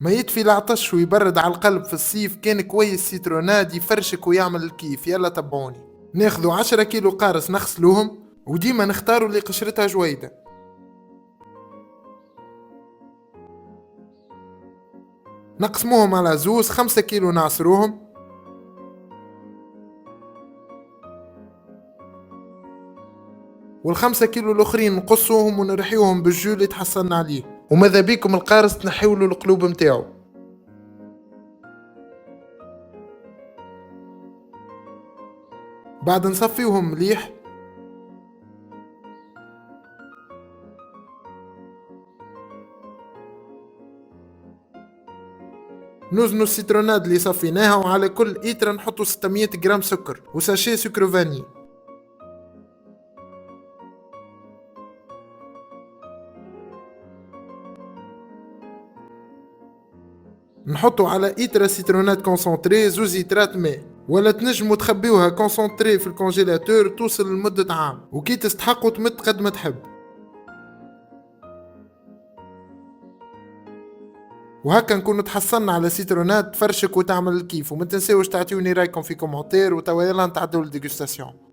ما يطفي العطش ويبرد على القلب في الصيف، كان كويس سيتروناد يفرشك ويعمل الكيف. يلا تبعوني. ناخذوا 10 كيلو قارص نغسلوهم، وديما نختاروا اللي قشرتها جويدة. نقسموهم على زوز. 5 كيلو نعصروهم، والخمسة كيلو الاخرين نقصوهم ونرحيوهم بالجو اللي تحصلنا عليه. وماذا بيكم القارص تنحيولو القلوب متاعو. بعد نصفيوهم مليح، نوزنوا السيتروناد اللي صفيناها، وعلى كل إيترا نحطوا 600 جرام سكر وساشي سكر فاني. نحطوا على إيترا سيترونات كونسونتري زوز إيترات ماء، ولا تنجموا تخبيوها كونسونتري في الكونجيلاتور توصل لمدة عام، وكي تستحقوا تمد قد ما تحب. وهكا نكونوا تحصلنا على سيترونات تفرشك وتعمل الكيف. وما تنساوش تعطيوني رايكم في كومنتير، وتوا يلا نتعدوا للديجوستاسيون.